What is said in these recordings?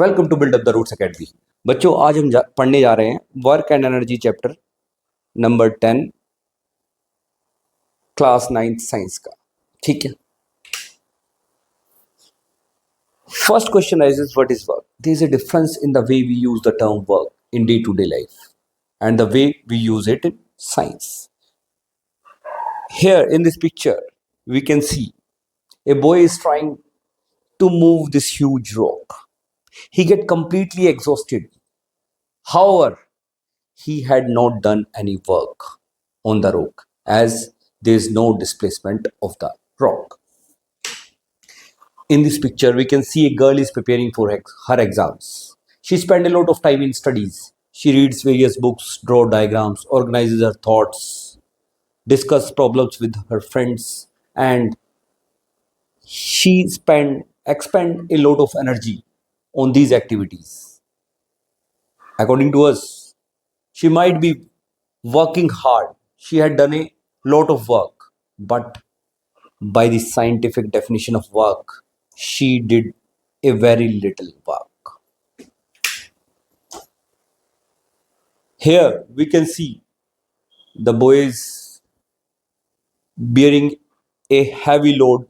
Welcome to build up the roots academy. बच्चों, आज हम पढ़ने जा रहे हैं work and energy chapter number 10 class 9 science का। ठीक है। First question is what is work. There is a difference in the way we use the term work in day to day life and the way we use it in science. Here in this picture we can see a boy is trying to move this huge rock. He get completely exhausted. However, he had not done any work on the rock as there is no displacement of the rock. In this picture, we can see a girl is preparing for her exams. She spent a lot of time in studies. She reads various books, draw diagrams, organizes her thoughts, discuss problems with her friends, and she expend a lot of energy on these activities. According to us, she might be working hard. She had done a lot of work, but by the scientific definition of work, she did a very little work. Here we can see the boys bearing a heavy load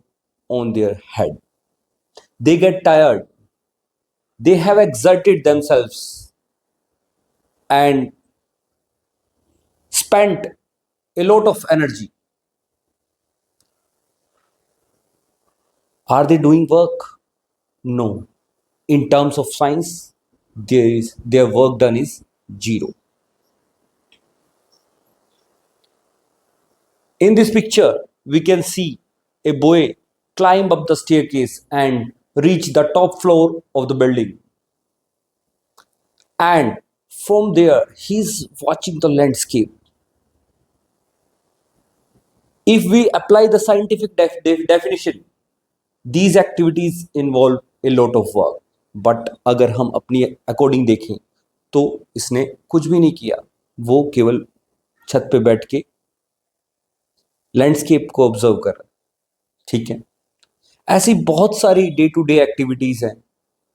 on their head. They get tired. They have exerted themselves and spent a lot of energy. Are they doing work? No. In terms of science, their work done is zero. In this picture, we can see a boy climb up the staircase and reach the top floor of the building. And from there, he's watching the landscape. If we apply the scientific definition, these activities involve a lot of work. But अगर हम अपनी according देखें तो इसने कुछ भी नहीं किया, वो केवल छत पे बैठ के लैंडस्केप को ऑब्जर्व कर रहा है। ठीक है। ऐसी बहुत सारी डे टू डे एक्टिविटीज हैं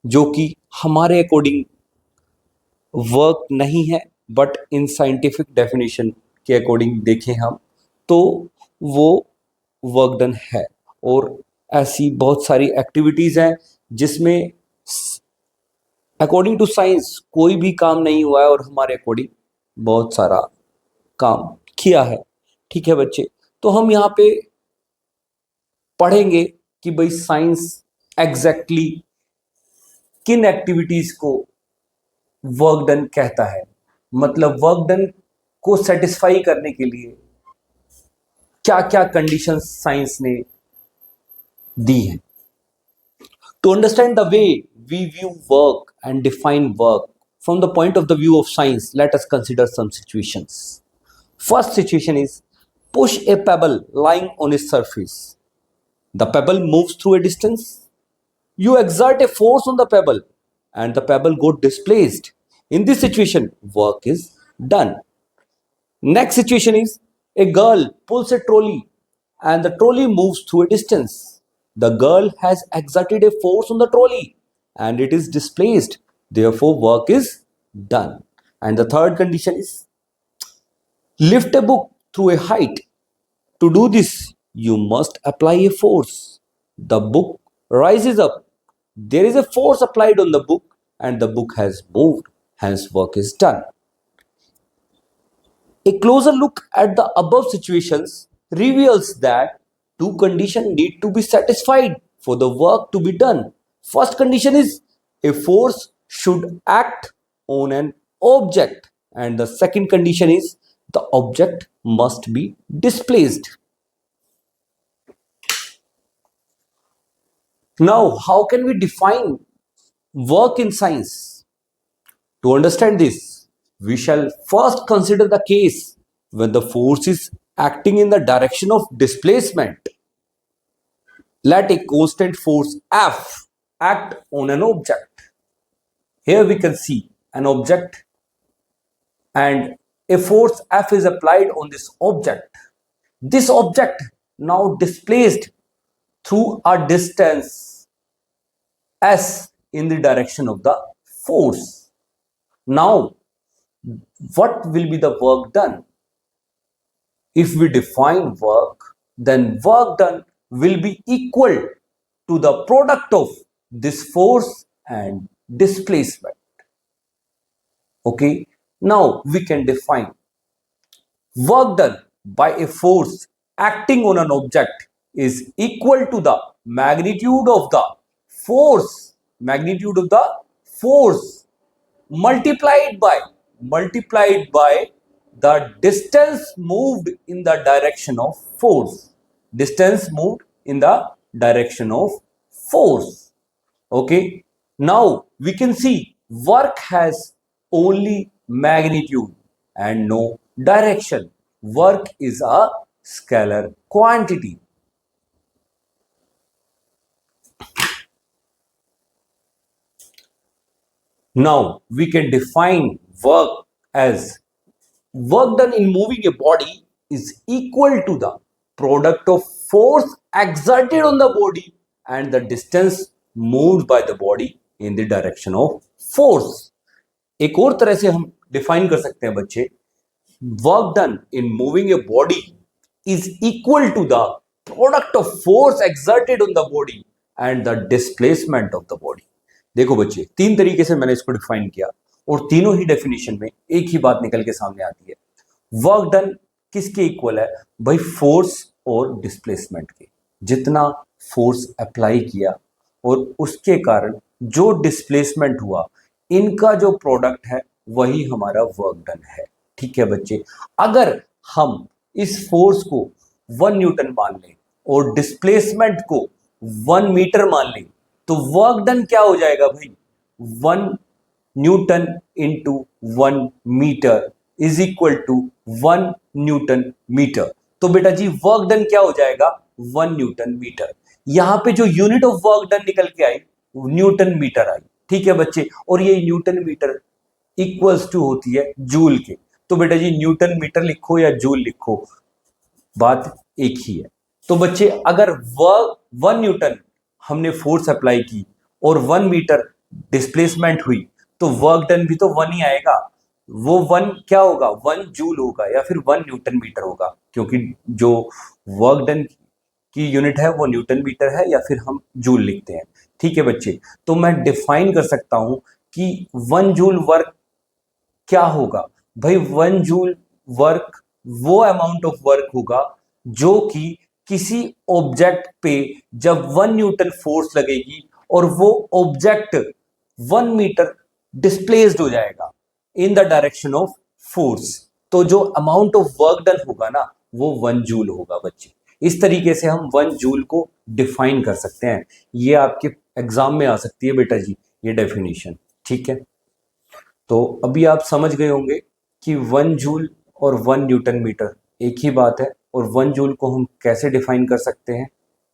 जो कि हमारे अकॉर्डिंग वर्क नहीं है, बट इन साइंटिफिक डेफिनेशन के अकॉर्डिंग देखें हम तो वो वर्क डन है। और ऐसी बहुत सारी एक्टिविटीज हैं जिसमें अकॉर्डिंग टू साइंस कोई भी काम नहीं हुआ है और हमारे अकॉर्डिंग बहुत सारा काम किया है। ठीक है बच्चे, तो हम यहाँ पे पढ़ेंगे कि भाई साइंस एग्जैक्टली किन एक्टिविटीज को वर्क डन कहता है। मतलब वर्क डन को सेटिस्फाई करने के लिए क्या क्या कंडीशंस साइंस ने दी हैं। To understand the way we view work and define work from the point of the view of science, let us consider some situations. First situation is push a pebble lying on its surface. The pebble moves through a distance. You exert a force on the pebble and the pebble got displaced. In this situation, work is done. Next situation is a girl pulls a trolley and the trolley moves through a distance. The girl has exerted a force on the trolley and it is displaced. Therefore, work is done. And the third condition is lift a book through a height. To do this, you must apply a force. The book rises up. There is a force applied on the book and the book has moved. Hence, work is done. A closer look at the above situations reveals that two conditions need to be satisfied for the work to be done. First condition is a force should act on an object, and the second condition is the object must be displaced. Now, how can we define work in science? To understand this, we shall first consider the case when the force is acting in the direction of displacement. Let a constant force F act on an object. Here we can see an object and a force F is applied on this object. This object now displaced through a distance S in the direction of the force. Now what will be the work done? If we define work, then work done will be equal to the product of this force and displacement. Okay, now we can define work done by a force acting on an object is equal to the magnitude of the force multiplied by the distance moved in the direction of force. Okay, now we can see work has only magnitude and no direction. Work is a scalar quantity. Now we can define work as work done in moving a body is equal to the product of force exerted on the body and the distance moved by the body in the direction of force. एक और तरह से हम define कर सकते हैं बच्चे, work done in moving a body is equal to the product of force exerted on the body and the displacement of the body. देखो बच्चे, तीन तरीके से मैंने इसको डिफाइन किया और तीनों ही डेफिनेशन में एक ही बात निकल के सामने आती है। वर्क डन किसके इक्वल है भाई? फोर्स और डिस्प्लेसमेंट के। जितना फोर्स अप्लाई किया और उसके कारण जो डिस्प्लेसमेंट हुआ, इनका जो प्रोडक्ट है वही हमारा वर्क डन है। ठीक है बच्चे, अगर हम इस फोर्स को 1 न्यूटन मान लें और डिस्प्लेसमेंट को 1 मीटर मान लें, तो वर्क डन क्या हो जाएगा भाई? 1 newton into 1 metre is equal to 1 newton metre. तो बेटा जी वर्क डन क्या हो जाएगा? 1 न्यूटन मीटर। यहां पे जो यूनिट ऑफ वर्क डन निकल के आई न्यूटन मीटर आई। ठीक है बच्चे, और ये न्यूटन मीटर इक्वल्स टू होती है जूल के। तो बेटा जी न्यूटन मीटर लिखो या जूल लिखो, बात एक ही है। तो बच्चे अगर 1 न्यूटन हमने फोर्स अप्लाई की और 1 मीटर डिस्प्लेसमेंट हुई, तो वर्क डन भी तो 1 ही आएगा। वो 1 क्या होगा? 1 जूल होगा या फिर 1 न्यूटन मीटर होगा, क्योंकि जो वर्क डन की यूनिट है वो न्यूटन मीटर है या फिर हम जूल लिखते हैं। ठीक है बच्चे, तो मैं डिफाइन कर सकता हूं कि 1 जूल वर्क क्या होगा भाई? 1 जूल वर्क वो अमाउंट ऑफ वर्क होगा जो कि किसी ऑब्जेक्ट पे जब 1 न्यूटन फोर्स लगेगी और वो ऑब्जेक्ट 1 मीटर डिस्प्लेस्ड हो जाएगा इन द डायरेक्शन ऑफ फोर्स, तो जो अमाउंट ऑफ वर्क डन होगा ना वो 1 जूल होगा बच्चे। इस तरीके से हम 1 जूल को डिफाइन कर सकते हैं। ये आपके एग्जाम में आ सकती है बेटा जी ये डेफिनेशन। ठीक है, तो अभी आप समझ गए होंगे कि 1 जूल और 1 न्यूटन मीटर एक ही बात है और 1 जूल को हम कैसे डिफाइन कर सकते हैं।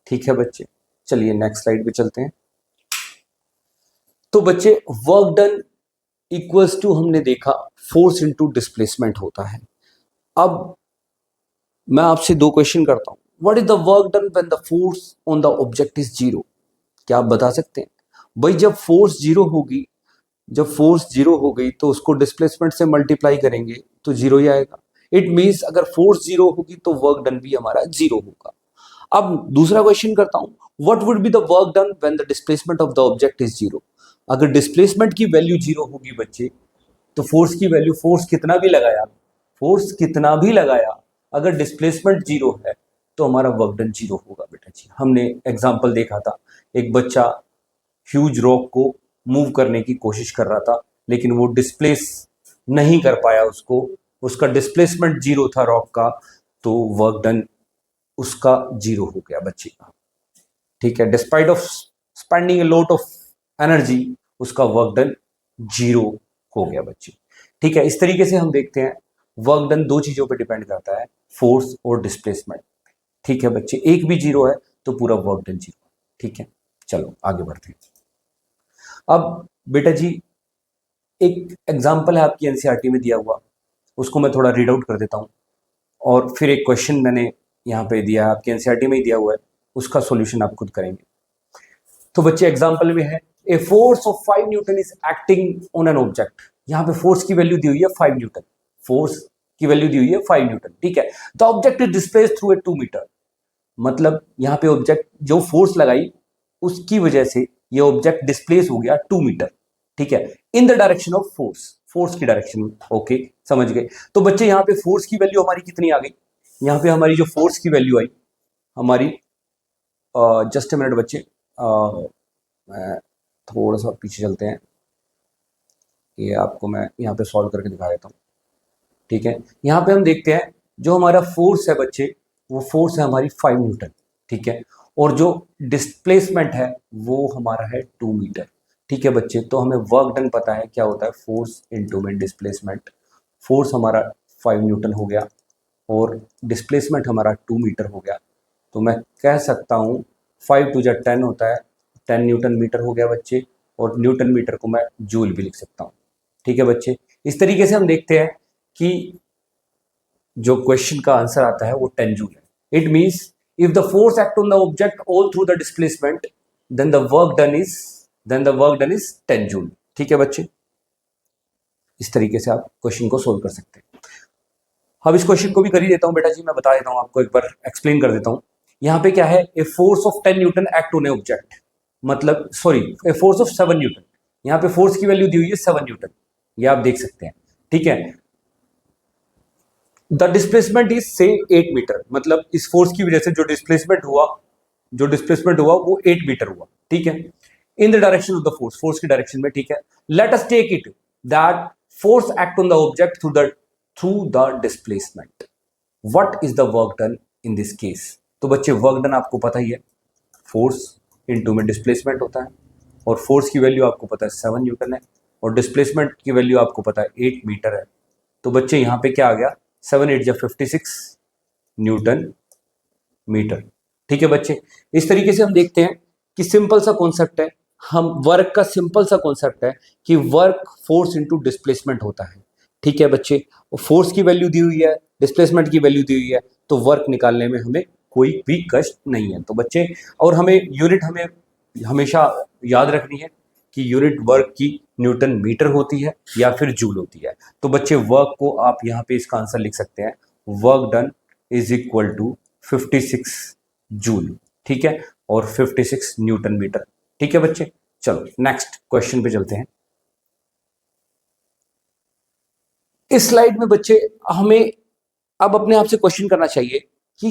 ठीक है बच्चे, चलिए नेक्स्ट स्लाइड पे चलते हैं। तो बच्चे वर्क डन इक्वल्स टू हमने देखा फोर्स इनटू डिस्प्लेसमेंट होता है। अब मैं आपसे 2 क्वेश्चन करता हूं। What is the work done when the force on the object is 0? क्या आप बता सकते हैं भाई? जब फोर्स 0 हो गई तो उसको डिस्प्लेसमेंट से मल्टीप्लाई करेंगे तो 0 ही आएगा। इट मीन्स अगर फोर्स 0 होगी तो वर्क डन भी हमारा 0 होगा। अब दूसरा क्वेश्चन करता हूं, what would be the work done when the displacement of the object is 0? अगर डिस्प्लेसमेंट की वैल्यू 0 होगी बच्चे, तो फोर्स की वैल्यू, फोर्स कितना भी लगाया, अगर डिस्प्लेसमेंट 0 है तो हमारा वर्क डन 0 होगा बेटा जी। हमने एग्जाम्पल देखा था, एक बच्चा ह्यूज रॉक को मूव करने की कोशिश कर रहा था लेकिन वो डिस्प्लेस नहीं कर पाया, उसका डिस्प्लेसमेंट 0 था रॉक का, तो वर्क डन उसका 0 हो गया बच्चे का। ठीक है, despite of spending a lot of energy उसका वर्क डन 0 हो गया बच्चे। ठीक है, इस तरीके से हम देखते हैं वर्क डन 2 चीजों पे डिपेंड करता है, फोर्स और डिस्प्लेसमेंट। ठीक है बच्चे, एक भी 0 है तो पूरा वर्क डन 0। ठीक है, चलो आगे बढ़ते हैं। अब बेटा जी एक एग्जाम्पल है आपकी एनसीईआरटी में दिया हुआ, उसको मैं थोड़ा रीड आउट कर देता हूँ और फिर एक क्वेश्चन मैंने यहाँ पे दिया है, आपकी एनसीईआरटी में ही दिया हुआ है, उसका सॉल्यूशन आप खुद करेंगे। तो बच्चे एग्जाम्पल में है a force of 5 newton is acting on an object. यहां पे फोर्स की वैल्यू दी हुई है 5 न्यूटन, फोर्स की वैल्यू दी हुई है 5 न्यूटन, ठीक है। The object is displaced through a 2 metre, मतलब यहां पे ऑब्जेक्ट जो फोर्स लगाई उसकी वजह से ये ऑब्जेक्ट डिस्प्लेस हो गया 2 मीटर, ठीक है, in the direction of force, force की डायरेक्शन में। ओके, समझ गए। तो बच्चे यहाँ पे फोर्स की वैल्यू हमारी कितनी आ गई, यहाँ पे हमारी जो फोर्स की वैल्यू आई हमारी, जस्ट ए मिनट बच्चे, थोड़ा सा पीछे चलते हैं, ये आपको मैं यहाँ पे सॉल्व करके दिखा देता हूँ, ठीक है। यहाँ पे हम देखते हैं जो हमारा फोर्स है बच्चे, वो फोर्स है हमारी 5 न्यूटन, ठीक है, और जो डिस्प्लेसमेंट है वो हमारा है 2 मीटर, ठीक है बच्चे। तो हमें वर्क डन पता है क्या होता है, फोर्स इनटू में डिस्प्लेसमेंट। फोर्स हमारा 5 न्यूटन हो गया और डिस्प्लेसमेंट हमारा 2 मीटर हो गया, तो मैं कह सकता हूँ 5 टू 10 होता है, 10 न्यूटन मीटर हो गया बच्चे, और न्यूटन मीटर को मैं जूल भी लिख सकता हूँ, ठीक है बच्चे। इस तरीके से हम देखते हैं कि जो क्वेश्चन का आंसर आता है वो 10 जूल है। It means if the force act on the object all through the displacement then the work done is 10 joule, ठीक है बच्चे। इस तरीके से आप क्वेश्चन को सोल्व कर सकते हैं। अब इस क्वेश्चन को भी कर ही देता हूं बेटा जी, मैं बता देता हूं आपको, एक बार एक्सप्लेन कर देता हूं। यहां पे क्या है, a force of 10 newton act on a object, मतलब sorry a force of 7 newton, यहां पे फोर्स की वैल्यू दी हुई है 7 न्यूटन, ये आप देख सकते हैं, ठीक है। द डिस्प्लेसमेंट इज से 8 मीटर, मतलब इस फोर्स की वजह से जो डिस्प्लेसमेंट हुआ वो 8 मीटर हुआ, ठीक है, in the direction of the force, force की डायरेक्शन में, ठीक है। Let us take it that force act on the object through the displacement, what is the work done in this case. तो बच्चे वर्क डन आपको पता ही है, force into में डिस्प्लेसमेंट होता है, और फोर्स की वैल्यू आपको पता है 7 न्यूटन है, और डिस्प्लेसमेंट की वैल्यू आपको पता है 8 मीटर है। तो बच्चे यहाँ पे क्या आ गया, 7 8 56 न्यूटन मीटर, ठीक है बच्चे। इस तरीके से हम देखते हैं कि सिंपल सा कॉन्सेप्ट है, हम वर्क का सिंपल सा कॉन्सेप्ट है कि वर्क फोर्स इनटू डिस्प्लेसमेंट होता है, ठीक है बच्चे। फोर्स की वैल्यू दी हुई है, डिस्प्लेसमेंट की वैल्यू दी हुई है, तो वर्क निकालने में हमें कोई भी कष्ट नहीं है। तो बच्चे, और हमें यूनिट हमें हमेशा याद रखनी है कि यूनिट वर्क की न्यूटन मीटर होती है या फिर जूल होती है। तो बच्चे वर्क को आप यहाँ पे इसका आंसर लिख सकते हैं, work done is equal to 56 joule, ठीक है, और 56 न्यूटन मीटर, ठीक है बच्चे। चलो नेक्स्ट क्वेश्चन पे चलते हैं। इस स्लाइड में बच्चे हमें अब अपने आप से क्वेश्चन करना चाहिए कि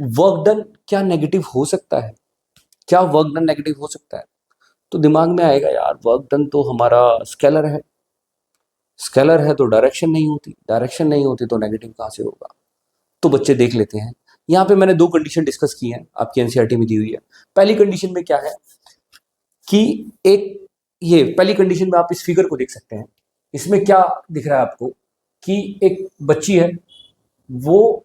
वर्क डन क्या नेगेटिव हो सकता है, क्या वर्क डन नेगेटिव हो सकता है। तो दिमाग में आएगा यार वर्क डन तो हमारा स्केलर है, स्केलर है तो डायरेक्शन नहीं होती, डायरेक्शन नहीं होती तो नेगेटिव कहां से होगा। तो बच्चे देख लेते हैं, यहाँ पे मैंने 2 कंडीशन डिस्कस की हैं, आपकी एनसीईआरटी में दी हुई है। पहली कंडीशन में क्या है कि एक, ये पहली कंडीशन में आप इस फिगर को देख सकते हैं, इसमें क्या दिख रहा है आपको कि एक बच्ची है, वो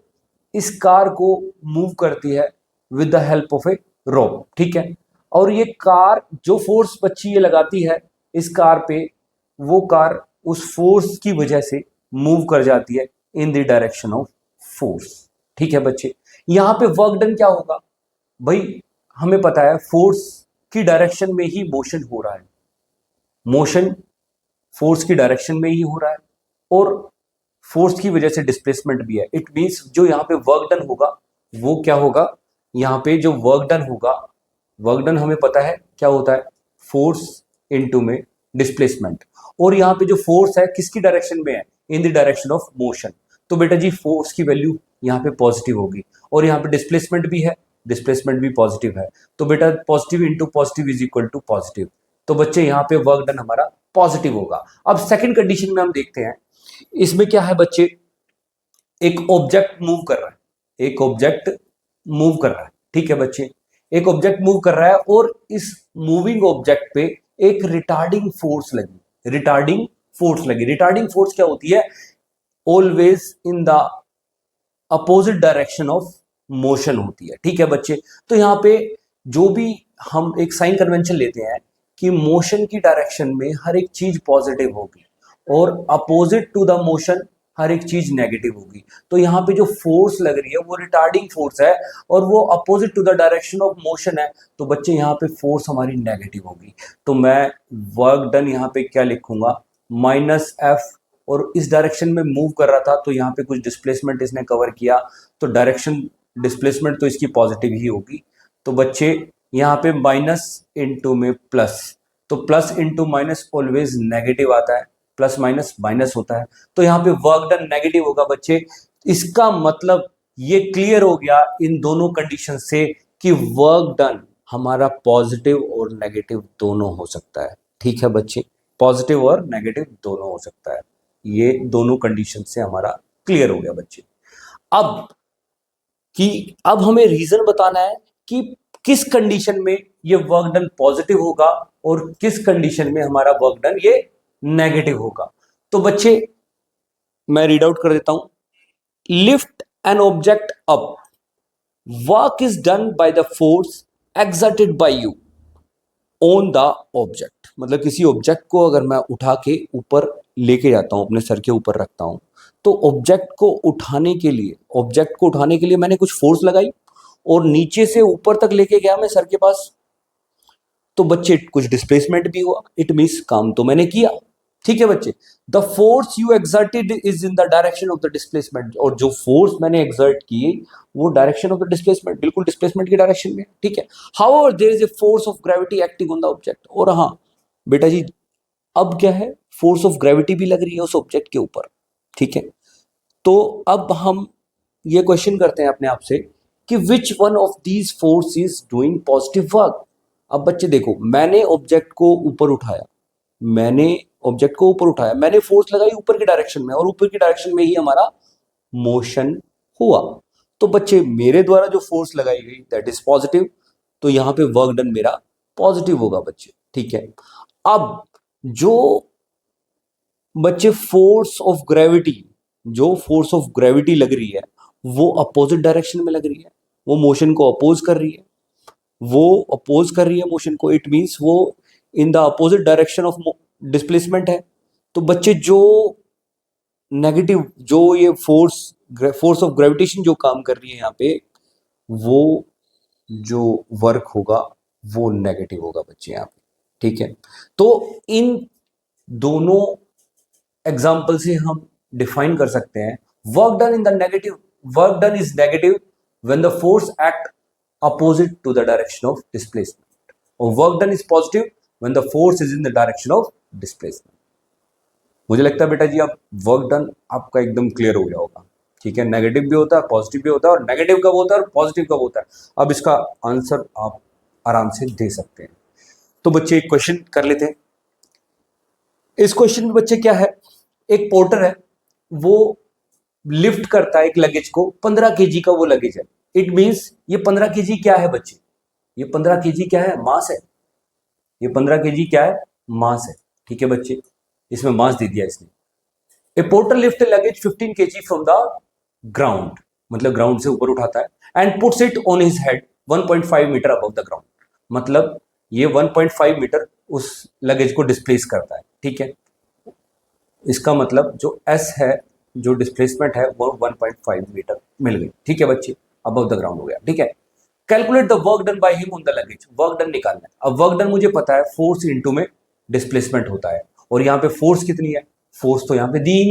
इस कार को मूव करती है विद द हेल्प ऑफ ए रोप, ठीक है, और ये कार जो फोर्स बच्ची ये लगाती है इस कार पे, वो कार उस फोर्स की वजह से मूव कर जाती है in the direction of force, ठीक है बच्चे। यहां पे वर्क डन क्या होगा भाई, हमें पता है फोर्स की डायरेक्शन में ही मोशन हो रहा है, मोशन फोर्स की डायरेक्शन में ही हो रहा है, और फोर्स की वजह से डिस्प्लेसमेंट भी है। इट मींस जो यहाँ पे वर्क डन होगा वो क्या होगा, यहाँ पे जो वर्क डन होगा, वर्क डन हमें पता है क्या होता है, फोर्स इनटू में डिस्प्लेसमेंट, और यहाँ पे जो फोर्स है किसकी डायरेक्शन में है, in the direction of motion. तो बेटा जी फोर्स की वैल्यू यहाँ पे पॉजिटिव होगी, और यहाँ पे डिस्प्लेसमेंट भी है, डिस्प्लेसमेंट भी पॉजिटिव है, तो बेटा positive into positive is equal to positive. तो बच्चे यहाँ पे वर्क डन हमारा पॉजिटिव होगा। अब सेकंड कंडीशन में हम देखते हैं, इसमें क्या है बच्चे, एक ऑब्जेक्ट मूव कर रहा है, एक ऑब्जेक्ट मूव कर रहा है, ठीक है बच्चे, एक ऑब्जेक्ट मूव कर रहा है, और इस मूविंग ऑब्जेक्ट पे एक रिटार्डिंग फोर्स लगी, रिटार्डिंग फोर्स लगी। रिटार्डिंग फोर्स क्या होती है, always in the opposite direction of motion होती है, ठीक है बच्चे। तो यहाँ पे जो भी हम एक साइन कन्वेंशन लेते हैं कि मोशन की डायरेक्शन में हर एक चीज पॉजिटिव होगी, और अपोजिट टू द मोशन हर एक चीज नेगेटिव होगी। तो यहाँ पे जो फोर्स लग रही है वो रिटार्डिंग फोर्स है और वो opposite to the direction of motion है, तो बच्चे यहाँ पे फोर्स हमारी नेगेटिव होगी। तो मैं वर्क डन यहाँ पे क्या लिखूंगा, माइनस एफ, और इस डायरेक्शन में मूव कर रहा था तो यहाँ पे कुछ डिस्प्लेसमेंट इसने कवर किया, तो डायरेक्शन डिस्प्लेसमेंट तो इसकी पॉजिटिव ही होगी। तो बच्चे यहाँ पे माइनस इंटू में प्लस, तो plus into minus always negative आता है, प्लस माइनस माइनस होता है, तो यहाँ पे वर्क डन नेगेटिव होगा बच्चे। इसका मतलब ये क्लियर हो गया इन दोनों कंडीशन से कि वर्क डन हमारा पॉजिटिव और नेगेटिव दोनों हो सकता है। ठीक है बच्चे, पॉजिटिव और नेगेटिव दोनों हो सकता है, ये दोनों कंडीशन से हमारा क्लियर हो गया बच्चे। अब हमें रीजन बताना है कि किस कंडीशन में ये वर्क डन पॉजिटिव होगा और किस कंडीशन में हमारा वर्क डन ये नेगेटिव होगा। तो बच्चे मैं रीड आउट कर देता हूं, lift an object up, work is done by the force exerted by you on the object. मतलब किसी ऑब्जेक्ट को अगर मैं उठा के ऊपर लेके जाता हूं, अपने सर के ऊपर रखता हूं, तो ऑब्जेक्ट को उठाने के लिए मैंने कुछ फोर्स लगाई और नीचे से ऊपर तक लेके गया मैं सर के पास, तो बच्चे कुछ डिस्प्लेसमेंट भी हुआ, इट मींस काम तो मैंने किया। ठीक है बच्चे, the force you exerted is in the direction of the displacement, और जो फोर्स मैंने एक्सर्ट की वो डायरेक्शन ऑफ द डिस्प्लेसमेंट, बिल्कुल डिस्प्लेसमेंट की डायरेक्शन में। ठीक है, however there is a force of gravity acting on the object, और हाँ बेटा जी अब क्या है, फोर्स ऑफ ग्रेविटी भी लग रही है उस ऑब्जेक्ट के ऊपर। ठीक है, तो अब हम ये क्वेश्चन करते हैं अपने आप से कि which one of these force is doing positive work. अब बच्चे देखो, मैंने ऑब्जेक्ट को ऊपर उठाया, मैंने फोर्स लगाई ऊपर की डायरेक्शन में, और ऊपर की डायरेक्शन में ही हमारा मोशन हुआ। तो बच्चे मेरे द्वारा जो फोर्स लगाई गई दैट इज पॉजिटिव, तो यहां पे वर्क डन मेरा पॉजिटिव होगा बच्चे। ठीक है, अब जो बच्चे फोर्स ऑफ ग्रेविटी लग रही है वो अपोजिट डायरेक्शन में लग रही है, वो मोशन को अपोज कर रही है, मोशन को, इट मींस वो in the opposite direction of displacement है। तो बच्चे जो नेगेटिव, जो ये फोर्स ऑफ ग्रेविटेशन जो काम कर रही है यहाँ पे, वो जो वर्क होगा वो नेगेटिव होगा बच्चे यहाँ पे। ठीक है, तो इन दोनों एग्जाम्पल से हम डिफाइन कर सकते हैं work done is negative when the force act opposite to the direction of displacement, और work done is positive when the force is in the direction of displacement। मुझे लगता है बेटा जी अब वर्क डन आपका एकदम क्लियर हो गया होगा। ठीक है, नेगेटिव भी होता है, पॉजिटिव भी होता है, और नेगेटिव कब होता है और पॉजिटिव कब होता है, अब इसका आंसर आप आराम से दे सकते हैं। तो बच्चे एक क्वेश्चन कर लेते हैं। इस क्वेश्चन में बच्चे क्या है, एक पोर्टर है, वो लिफ्ट करता है एक लगेज को, 15 kg का वो लगेज है। इट मींस ये 15 kg क्या है बच्चे, ये 15 kg क्या है, मास है। ये 15 kg क्या है, मास है। ठीक है बच्चे, इसमें मास दे दिया इसने। A porter lift luggage 15 kg from the ground, मतलब ग्राउंड से ऊपर उठाता है, and puts it on his head 1.5 metre above the ground, मतलब ये 1.5 मीटर उस लगेज को डिस्प्लेस करता है। ठीक है, इसका मतलब जो एस है, जो डिस्प्लेसमेंट है वो 1.5 मीटर मिल गई। ठीक है बच्चे, अबव द ग्राउंड हो गया। ठीक है, calculate the work done by him on the luggage, work done निकालना है। अब वर्क डन मुझे पता है फोर्स इनटू में डिस्प्लेसमेंट होता है, और यहाँ पे फोर्स कितनी है, फोर्स तो यहाँ पे दी ही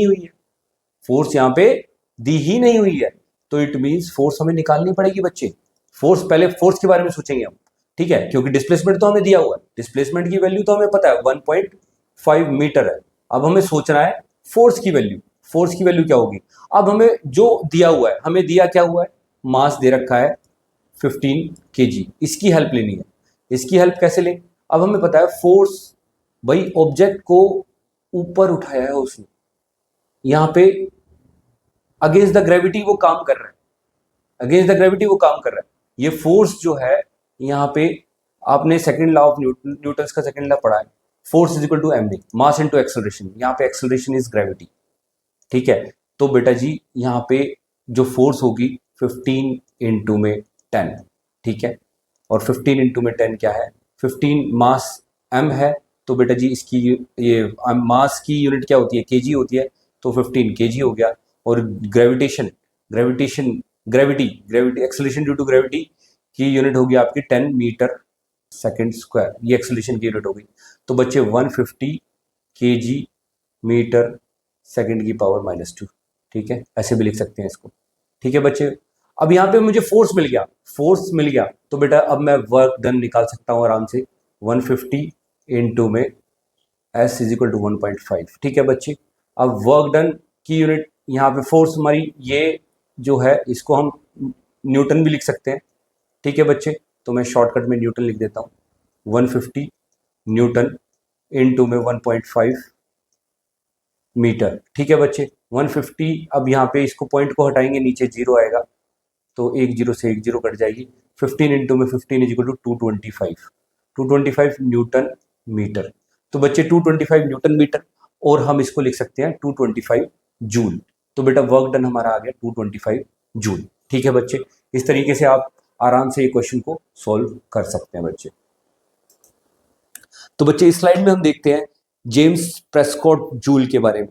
नहीं हुई है, तो इट मींस फोर्स हमें निकालनी पड़ेगी बच्चे। पहले फोर्स के बारे में सोचेंगे हम। ठीक है, क्योंकि डिस्प्लेसमेंट तो हमें दिया हुआ है, डिस्प्लेसमेंट की वैल्यू तो हमें पता है 1.5 मीटर है। अब हमें सोचना है फोर्स की वैल्यू क्या होगी। अब हमें जो दिया हुआ है, हमें दिया क्या हुआ है, मास दे रखा है 15 kg, इसकी हेल्प लेनी है। इसकी हेल्प कैसे लें, अब हमें पता है फोर्स, भाई ऑब्जेक्ट को ऊपर उठाया है उसने, यहां पे अगेंस्ट द ग्रेविटी वो काम कर रहा है, ये फोर्स जो है यहाँ पे, आपने सेकंड लॉ ऑफ न्यूटन का सेकंड लॉ पढ़ा है, force is equal to m mass into acceleration, यहाँ पे एक्सेलरेशन इज ग्रेविटी। ठीक है, तो बेटा जी यहाँ पे जो फोर्स होगी 15 इंटू में 10। ठीक है, और 15 इंटू में 10 क्या है, 15 मास m है, तो बेटा जी इसकी ये मास की यूनिट क्या होती है, kg होती है, तो 15 kg हो गया। और gravity acceleration due to gravity की यूनिट होगी आपकी 10 मीटर सेकेंड स्क्वायर, ये एक्सेलरेशन की यूनिट होगी। तो बच्चे 150 kg मीटर सेकेंड की पावर -2, ठीक है, ऐसे भी लिख सकते हैं इसको। ठीक है बच्चे, अब यहाँ पे मुझे फोर्स मिल गया तो बेटा अब मैं वर्क डन निकाल सकता हूँ आराम से। 150 इंटू में S इज इक्वल टू 1.5। ठीक है बच्चे, अब वर्क डन की यूनिट यहाँ पे फोर्स हमारी ये जो है इसको हम न्यूटन भी लिख सकते हैं। ठीक है बच्चे, तो मैं शॉर्टकट में न्यूटन लिख देता हूँ। 150 न्यूटन इंटू में 1.5 मीटर। ठीक है बच्चे, 150, अब यहाँ पे इसको पॉइंट को हटाएंगे, नीचे 0 आएगा तो एक 0 से एक 0 कट जाएगी। 15 इंटू में 15 इज इक्वल टू 225 न्यूटन मीटर। तो बच्चे 225 न्यूटन मीटर, और हम इसको लिख सकते हैं 225 जूल। तो बेटा वर्क डन हमारा आ गया 225 जूल। ठीक है बच्चे, इस तरीके से आप आराम से ये क्वेश्चन को सॉल्व कर सकते हैं बच्चे। तो बच्चे इस स्लाइड में हम देखते हैं जेम्स प्रेस्कॉट जूल के बारे में।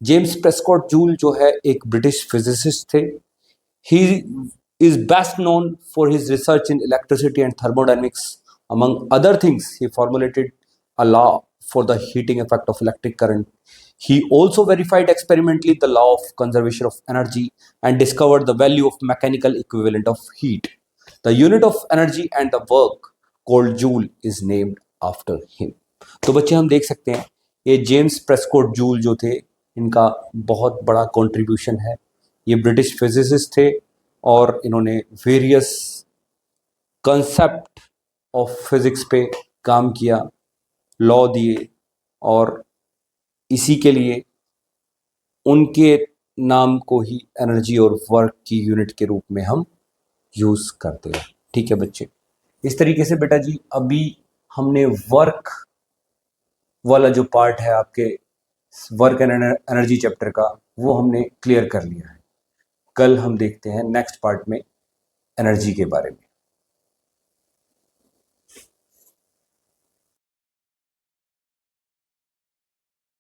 जेम्स प्रेस्कॉट जूल जो है एक ब्रिटिश फिजिसिस्ट थे। He is best known for his research in electricity and thermodynamics. Among other things, he formulated a law for the heating effect of electric current. He also verified experimentally the law of conservation of energy and discovered the value of mechanical equivalent of heat. The unit of energy and the work called joule is named after him. तो बच्चे हम देख सकते हैं ये James Prescott joule जो थे, इनका बहुत बड़ा कंट्रीब्यूशन है। ये ब्रिटिश फिजिसिस्ट थे और इन्होंने वेरियस कंसेप्ट ऑफ फिजिक्स पे काम किया, लॉ दिए, और इसी के लिए उनके नाम को ही एनर्जी और वर्क की यूनिट के रूप में हम यूज़ करते हैं। ठीक है बच्चे, इस तरीके से बेटा जी अभी हमने वर्क वाला जो पार्ट है आपके वर्क एंड एनर्जी चैप्टर का, वो हमने क्लियर कर लिया है। कल हम देखते हैं नेक्स्ट पार्ट में एनर्जी के बारे में।